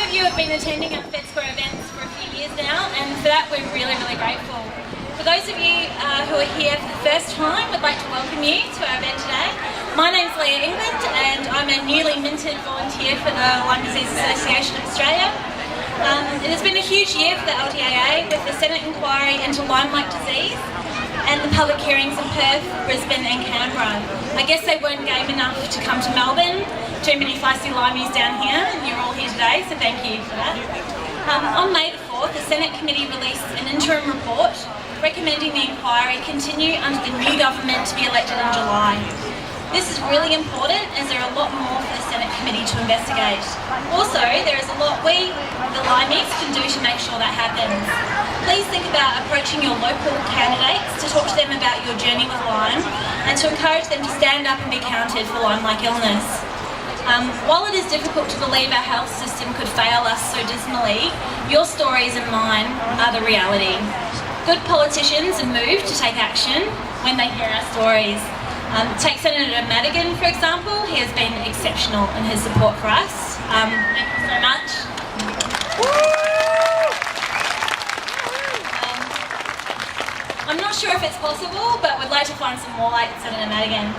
of you have been attending our FedScore events for a few years now, and for that we're really, really grateful. For those of you who are here for the first time, we'd like to welcome you to our event today. My name's Lea England, and I'm a newly minted volunteer for the Lyme Disease Association of Australia. It has been a huge year for the LDAA with the Senate inquiry into Lyme-like disease and the public hearings in Perth, Brisbane and Canberra. I guess they weren't game enough to come to Melbourne. Too many feisty Limeys down here, and you're all here today, so thank you for that. On May the 4th, the Senate committee released an interim report recommending the inquiry continue under the new government to be elected in July. This is really important as there are a lot more for the Senate committee to investigate. Also, there is a lot we, the Limeys, can do to make sure that happens. Please think about approaching your local candidates to talk to them about your journey with Lyme and to encourage them to stand up and be counted for Lyme-like illness. While it is difficult to believe our health system could fail us so dismally, your stories and mine are the reality. Good politicians are moved to take action when they hear our stories. Take Senator Madigan, for example. He has been exceptional in his support for us. Thank you so much. I'm not sure if it's possible, but we'd like to find some more like Senator Madigan.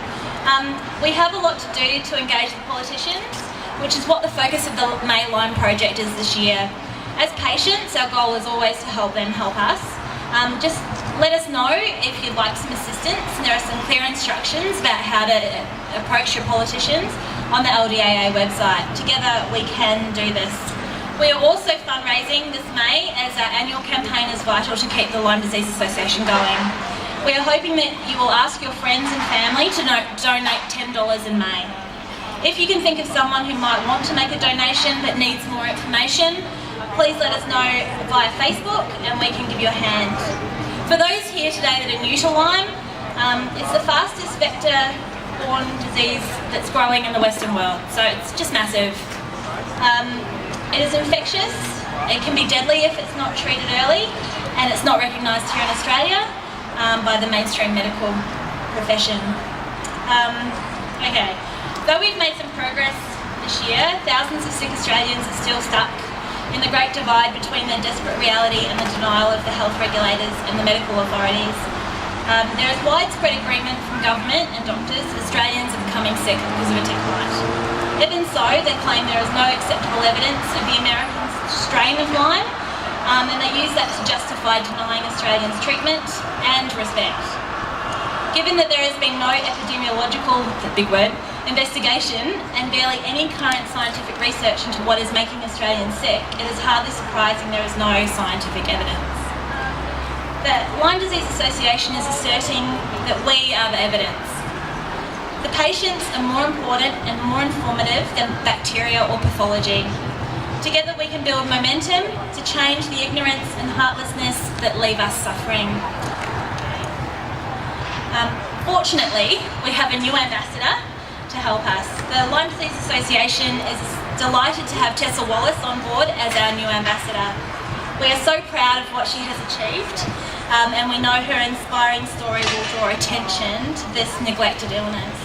We have a lot to do to engage with politicians, which is what the focus of the May Lyme project is this year. As patients, our goal is always to help them help us. Just let us know if you'd like some assistance. There are some clear instructions about how to approach your politicians on the LDAA website. Together we can do this. We are also fundraising this May as our annual campaign is vital to keep the Lyme Disease Association going. We are hoping that you will ask your friends and family to donate $10 in May. If you can think of someone who might want to make a donation but needs more information, please let us know via Facebook and we can give you a hand. For those here today that are new to Lyme, it's the fastest vector-borne disease that's growing in the Western world, so it's just massive. It is infectious, it can be deadly if it's not treated early, and it's not recognised here in Australia by the mainstream medical profession. Okay, though we've made some progress this year, thousands of sick Australians are still stuck in the great divide between the desperate reality and the denial of the health regulators and the medical authorities. There is widespread agreement from government and doctors Australians are becoming sick because of a tick bite. Even so, they claim there is no acceptable evidence of the American strain of Lyme, and they use that to justify denying Australians treatment and respect. Given that there has been no epidemiological, the big word, investigation and barely any current scientific research into what is making Australians sick, it is hardly surprising there is no scientific evidence. The Lyme Disease Association is asserting that we are the evidence. The patients are more important and more informative than bacteria or pathology. Together we can build momentum to change the ignorance and heartlessness that leave us suffering. Fortunately, we have a new ambassador to help us. The Lyme Disease Association is delighted to have Tessa Wallace on board as our new ambassador. We are so proud of what she has achieved, and we know her inspiring story will draw attention to this neglected illness.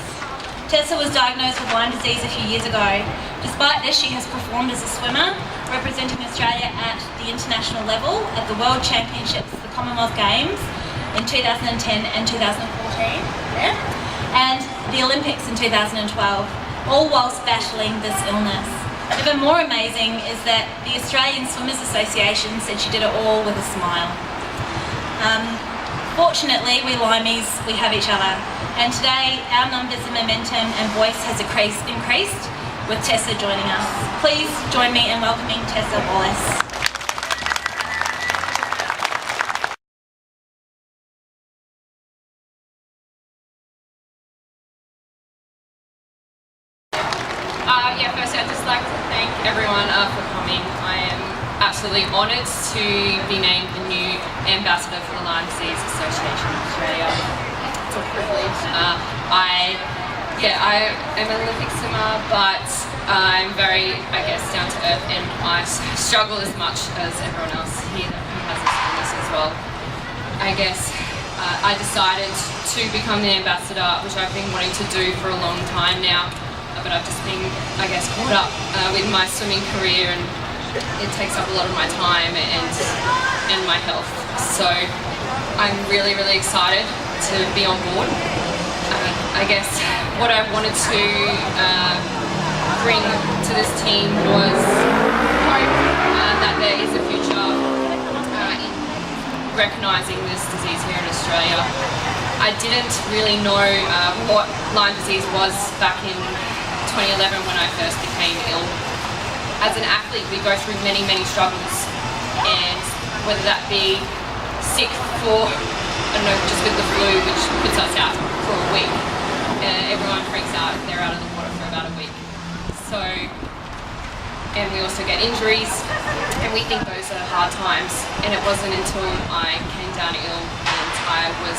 Tessa was diagnosed with Lyme disease a few years ago. Despite this, she has performed as a swimmer, representing Australia at the international level at the World Championships, the Commonwealth Games in 2010 and 2014, and the Olympics in 2012, all whilst battling this illness. Even more amazing is that the Australian Swimmers Association said she did it all with a smile. Fortunately, we Limeys, we have each other, and today our numbers and momentum and voice has increased with Tessa joining us. Please join me in welcoming Tessa Wallace. Firstly, I'd just like to thank everyone for coming. I am absolutely honoured to be named the new ambassador for the Lyme Disease Association of Australia. It's a privilege. I am an Olympic swimmer, but I'm very, down to earth, and I struggle as much as everyone else here who has this illness as well. I decided to become the ambassador, which I've been wanting to do for a long time now. But I've just been, caught up with my swimming career and it takes up a lot of my time and my health. So I'm really, really excited to be on board. I guess what I wanted to bring to this team was hope that there is a future in recognising this disease here in Australia. I didn't really know what Lyme disease was back in 2011 when I first became ill. As an athlete, we go through many, many struggles, and whether that be sick for, I don't know, just with the flu, which puts us out for a week. Everyone freaks out if they're out of the water for about a week. So, and we also get injuries, and we think those are hard times. And it wasn't until I came down ill and I was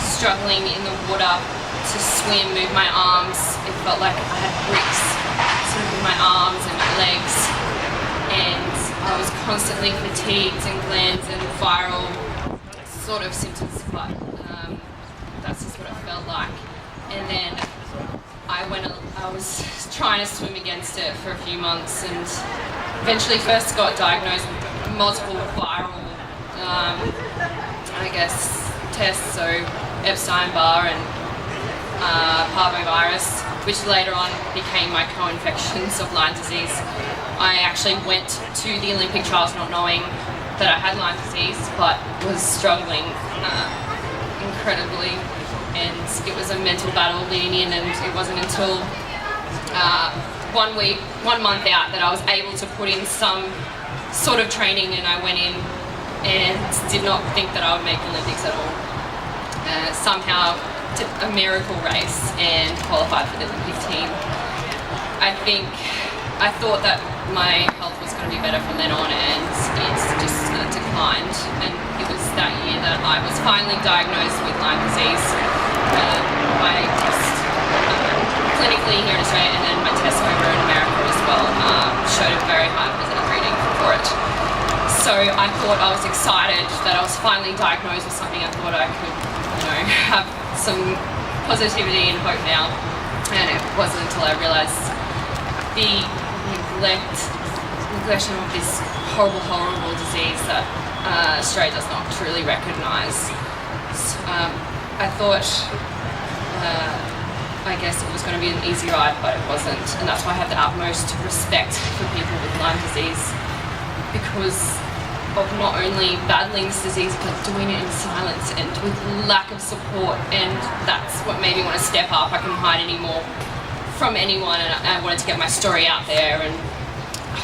struggling in the water to swim, move my arms. It felt like I had bricks sort of in my arms and my legs, and I was constantly fatigued and glands and viral sort of symptoms, but that's just what it felt like. And then I was trying to swim against it for a few months, and eventually first got diagnosed with multiple viral, I guess, tests, so Epstein-Barr and parvovirus, which later on became my co-infections of Lyme disease. I actually went to the Olympic trials not knowing that I had Lyme disease, but was struggling incredibly, and it was a mental battle leading in, and it wasn't until 1 month out that I was able to put in some sort of training, and I went in and did not think that I would make Olympics at all. Somehow did a miracle race and qualified for the Olympic team. I thought that my health was going to be better from then on, and it's just declined. And it was that year that I was finally diagnosed with Lyme disease. My test clinically here in Australia, and then my test over in America as well, showed a very high positive reading for it. So I thought I was excited that I was finally diagnosed with something. I thought I could, have some positivity and hope now. And it wasn't until I realised the neglection of this horrible, horrible disease that Australia does not truly recognise. I thought, I guess it was going to be an easy ride, but it wasn't. And that's why I have the utmost respect for people with Lyme disease, because of not only battling this disease, but doing it in silence and with lack of support. And that's what made me want to step up. I couldn't hide anymore from anyone, and I wanted to get my story out there and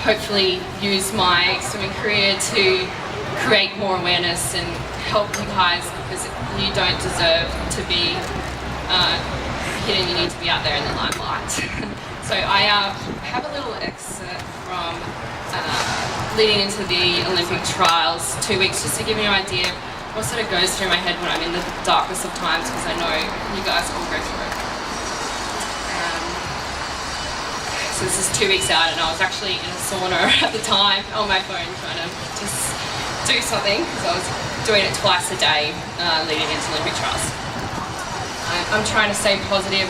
hopefully use my swimming career to create more awareness and help you guys, because you don't deserve to be hidden. You need to be out there in the limelight. So I have a little excerpt from leading into the Olympic trials, 2 weeks, just to give you an idea of what sort of goes through my head when I'm in the darkest of times, because I know you guys all go through it. So this is 2 weeks out, and I was actually in a sauna at the time on my phone trying to just do something, because I was doing it twice a day leading into Olympic trials. I'm trying to stay positive.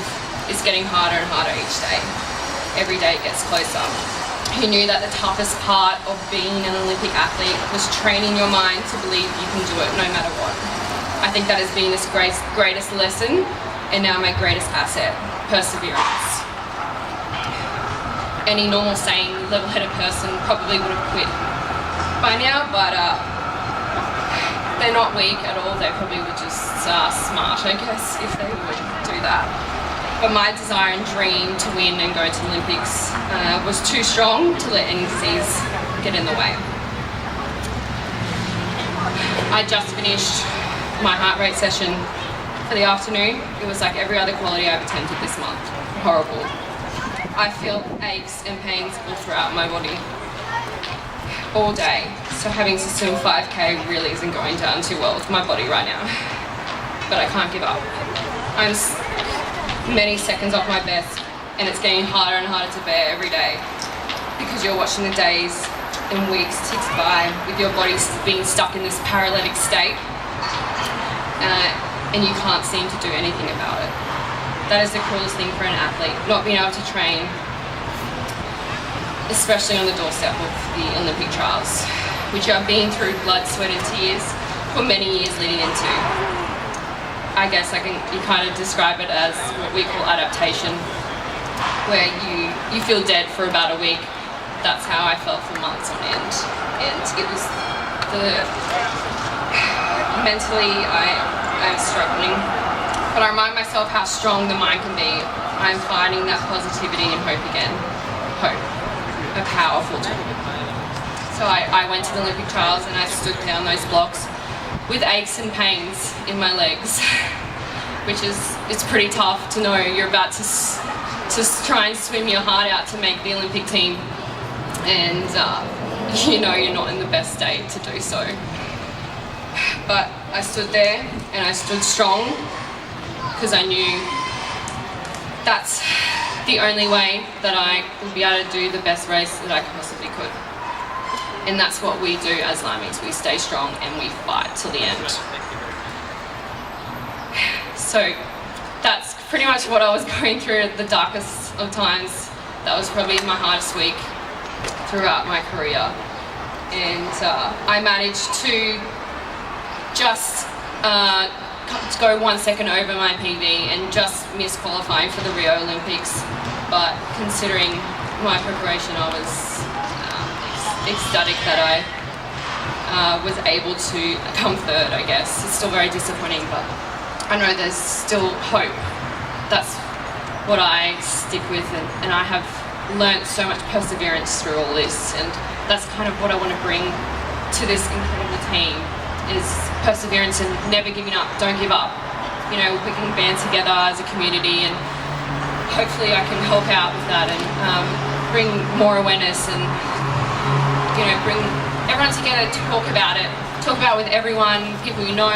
It's getting harder and harder each day. Every day it gets closer. Who knew that the toughest part of being an Olympic athlete was training your mind to believe you can do it no matter what. I think that has been this greatest lesson, and now my greatest asset, perseverance. Any normal, sane, level-headed person probably would have quit by now, but they're not weak at all. They probably were just smart, I guess, if they would do that. But my desire and dream to win and go to the Olympics was too strong to let any disease get in the way. I just finished my heart rate session for the afternoon. It was like every other quality I've attempted this month. Horrible. I feel aches and pains all throughout my body all day. So having to swim 5k really isn't going down too well with my body right now. But I can't give up. I'm many seconds off my best, and it's getting harder and harder to bear every day, because you're watching the days and weeks tick by with your body being stuck in this paralytic state, and you can't seem to do anything about it. That is the cruelest thing for an athlete, not being able to train. especially on the doorstep of the Olympic trials, which I've been through blood, sweat and tears for many years leading into. I guess you kind of describe it as what we call adaptation, where you feel dead for about a week. That's how I felt for months on end. And it was mentally I'm struggling. But I remind myself how strong the mind can be. I'm finding that positivity and hope again. Hope. A powerful tool. So I went to the Olympic trials and I stood down those blocks with aches and pains in my legs, which it's pretty tough to know you're about to try and swim your heart out to make the Olympic team, and you know you're not in the best state to do so. But I stood there and I stood strong because I knew that's the only way that I would be able to do the best race that I possibly could. And that's what we do as Lymies. We stay strong and we fight till the end. So that's pretty much what I was going through at the darkest of times. That was probably my hardest week throughout my career. And I managed to just go 1 second over my PB and just miss qualifying for the Rio Olympics. But considering my preparation, I was ecstatic that I was able to come third, I guess. It's still very disappointing, but I know there's still hope. That's what I stick with, and I have learnt so much perseverance through all this, and that's kind of what I want to bring to this incredible team, is perseverance and never giving up. Don't give up. You know, we can band together as a community, and hopefully I can help out with that and bring more awareness and, you know, bring everyone together to talk about it with everyone, people you know,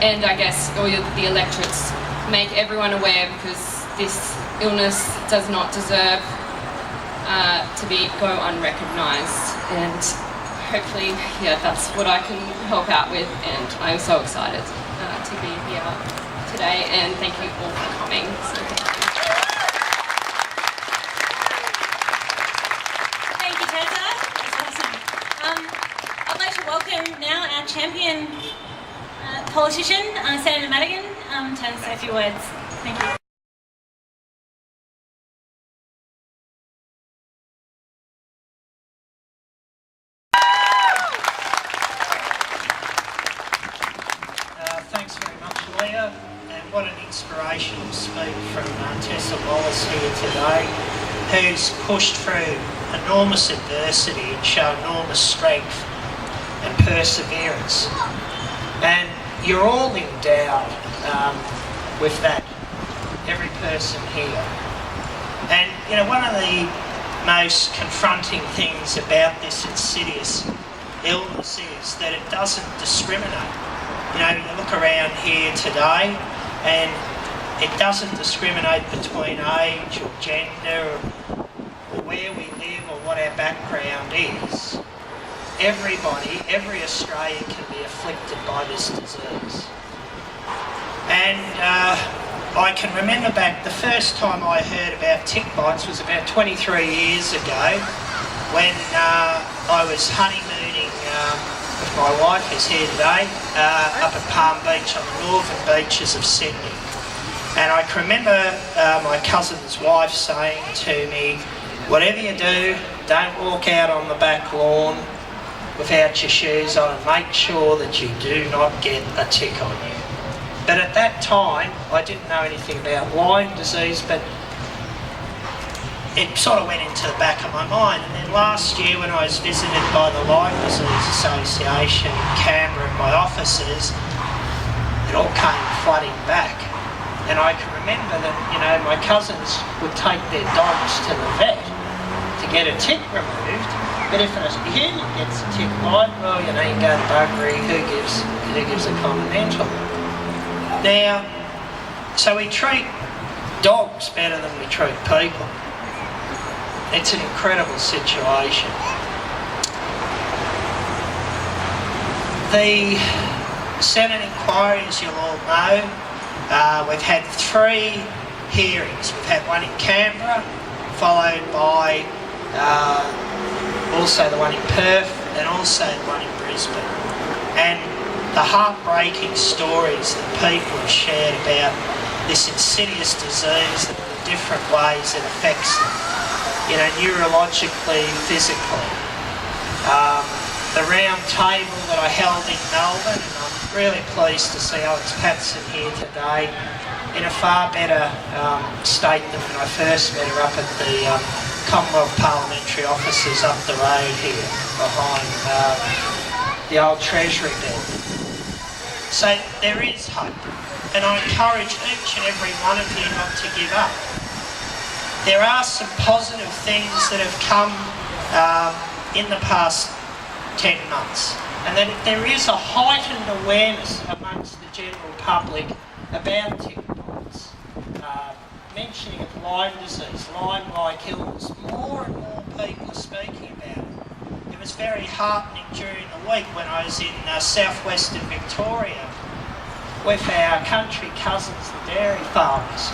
and I guess all the electorates, make everyone aware, because this illness does not deserve to go unrecognised. And hopefully, yeah, that's what I can help out with, and I'm so excited to be here today, and thank you all for coming. So thank you, Tessa. That's awesome. I'd like to welcome now our champion politician, Senator Madigan, to say a few words. Thank you. Thanks very much, Lea, and what an inspirational speak from Tessa Wallace here today, who's pushed through enormous adversity and shown enormous strength and perseverance. And you're all endowed with that, every person here. And, you know, one of the most confronting things about this insidious illness is that it doesn't discriminate. You know, you look around here today and it doesn't discriminate between age or gender or where we live or what our background is. Everybody, every Australian can be afflicted by this disease. And I can remember back, the first time I heard about tick bites was about 23 years ago, when I was honeymooning with my wife, who's here today, up at Palm Beach on the northern beaches of Sydney. And I can remember my cousin's wife saying to me, whatever you do, don't walk out on the back lawn without your shoes on, and make sure that you do not get a tick on you. But at that time, I didn't know anything about Lyme disease, but it sort of went into the back of my mind. And then last year, when I was visited by the Lyme Disease Association in Canberra and my officers, it all came flooding back. And I can remember that, you know, my cousins would take their dogs to the vet to get a tick removed. But if a human gets a tick bite, well, you know, you go to buggery, who gives a continental? Now, so we treat dogs better than we treat people. It's an incredible situation. The Senate inquiry, as you'll all know, we've had 3 hearings. We've had one in Canberra, followed by also the one in Perth and also the one in Brisbane. And the heartbreaking stories that people have shared about this insidious disease and the different ways it affects them, neurologically, physically. The round table that I held in Melbourne, and I'm really pleased to see Alex Patson here today in a far better state than when I first met her up at the Commonwealth Parliamentary Offices up the road here behind the old Treasury building. So there is hope, and I encourage each and every one of you not to give up. There are some positive things that have come in the past 10 months, and that there is a heightened awareness amongst the general public about tick bites. Mentioning of Lyme disease, Lyme-like illness, more and more people are speaking about it. It was very heartening during the week when I was in southwestern Victoria with our country cousins, the dairy farmers,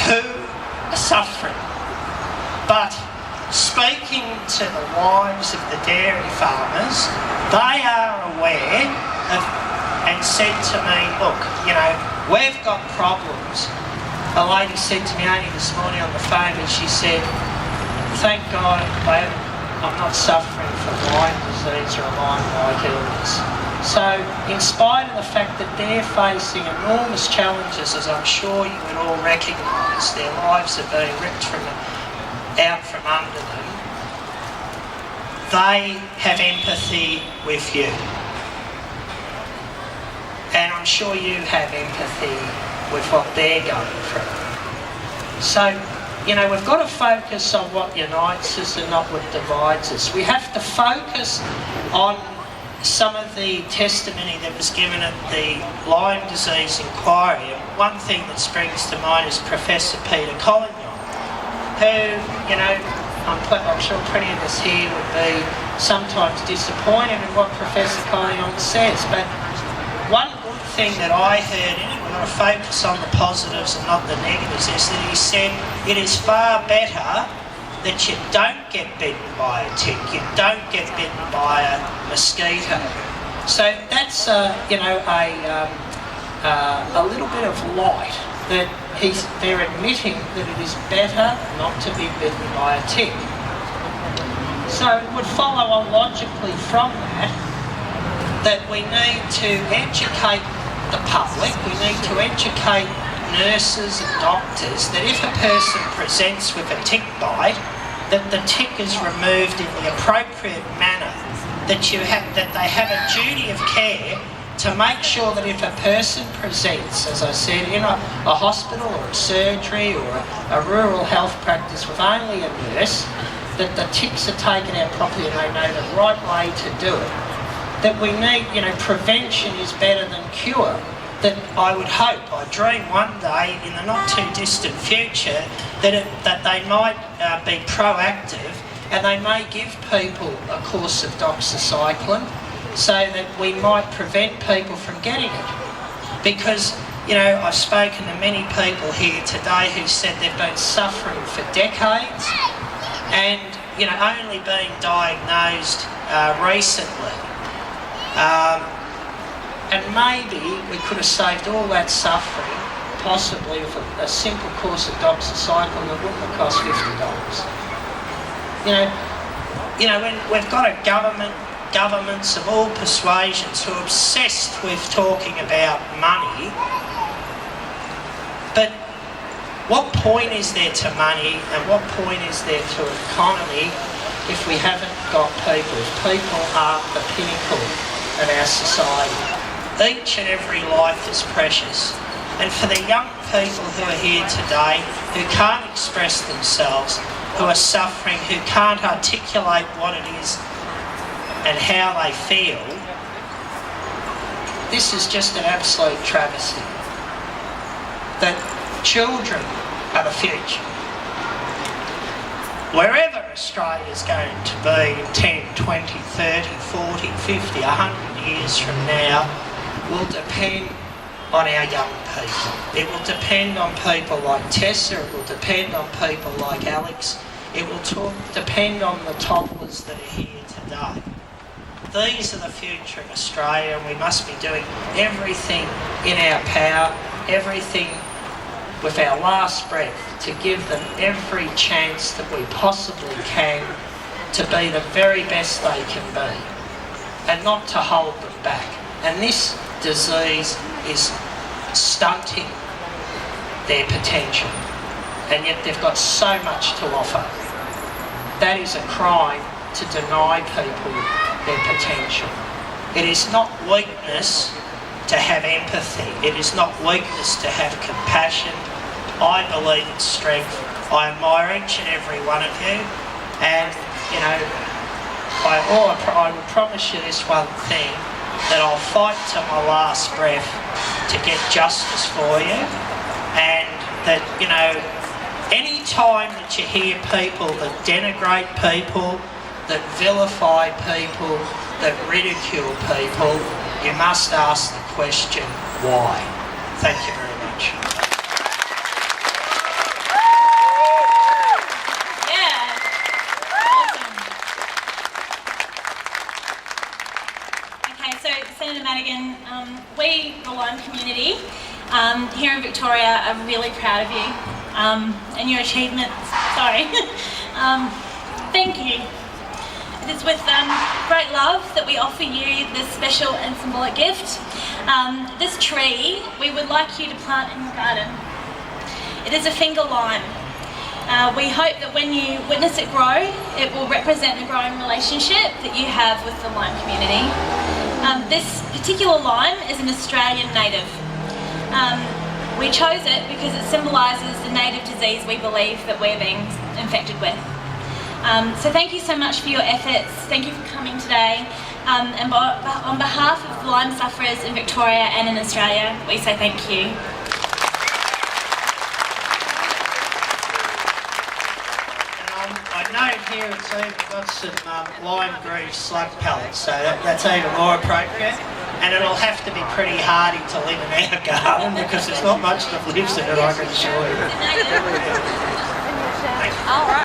who are suffering. But speaking to the wives of the dairy farmers, they are aware of, and said to me, look, we've got problems. A lady said to me only this morning on the phone, and she said, thank God I'm not suffering from Lyme disease or a Lyme-like illness. So in spite of the fact that they're facing enormous challenges, as I'm sure you would all recognise, their lives are being ripped out from under them, they have empathy with you. And I'm sure you have empathy with what they're going through. So, we've got to focus on what unites us and not what divides us. We have to focus on some of the testimony that was given at the Lyme disease inquiry. And one thing that springs to mind is Professor Peter Collignon, who, I'm sure plenty of us here would be sometimes disappointed in what Professor Collignon says, but one good thing that I heard in it, we've got to focus on the positives and not the negatives, is that he said it is far better that you don't get bitten by a tick, you don't get bitten by a mosquito. So that's a little bit of light that they're admitting that it is better not to be bitten by a tick. So it would follow on logically from that we need to educate the public, we need to educate nurses and doctors that if a person presents with a tick bite, that the tick is removed in the appropriate manner, that they have a duty of care to make sure that if a person presents, as I said, in a hospital or a surgery or a rural health practice with only a nurse, that the ticks are taken out properly and they know the right way to do it. That we need, prevention is better than cure. That I would hope, I dream one day in the not too distant future that they might be proactive and they may give people a course of doxycycline so that we might prevent people from getting it. Because, I've spoken to many people here today who said they've been suffering for decades and, only being diagnosed recently. And maybe we could have saved all that suffering, possibly with a simple course of doxycycline that wouldn't have cost $50. When we've got governments of all persuasions who are obsessed with talking about money, but what point is there to money and what point is there to economy if we haven't got people? If people are the pinnacle of our society. Each and every life is precious. And for the young people who are here today, who can't express themselves, who are suffering, who can't articulate what it is and how they feel, this is just an absolute travesty. That children are the future. Wherever Australia is going to be in 10, 20, 30, 40, 50, 100 years from now will depend on our young people. It will depend on people like Tessa, it will depend on people like Alex, it will depend on the toddlers that are here today. These are the future of Australia, and we must be doing everything in our power, everything with our last breath to give them every chance that we possibly can to be the very best they can be and not to hold them back. And this disease is stunting their potential, and yet they've got so much to offer. That is a crime to deny people their potential. It is not weakness to have empathy. It is not weakness to have compassion. I believe it's strength. I admire each and every one of you, and you know, I will promise you this one thing, that I'll fight to my last breath to get justice for you, and that, you know, any time that you hear people that denigrate people, that vilify people, that ridicule people, you must ask the question, why? Thank you very much. Senator Madigan, we, the Lyme community, here in Victoria are really proud of you and your achievements. Sorry. Thank you. It is with great love that we offer you this special and symbolic gift. This tree we would like you to plant in your garden. It is a finger lime. We hope that when you witness it grow, it will represent the growing relationship that you have with the Lyme community. This particular lime is an Australian native. We chose it because it symbolises the native disease we believe that we're being infected with. So thank you so much for your efforts. Thank you for coming today. And on behalf of Lyme sufferers in Victoria and in Australia, we say thank you. I note here it's even got some lime grease slug pellets, so that's even more appropriate. And it'll have to be pretty hardy to live in our garden because there's not much that lives in it, I can assure you. All right.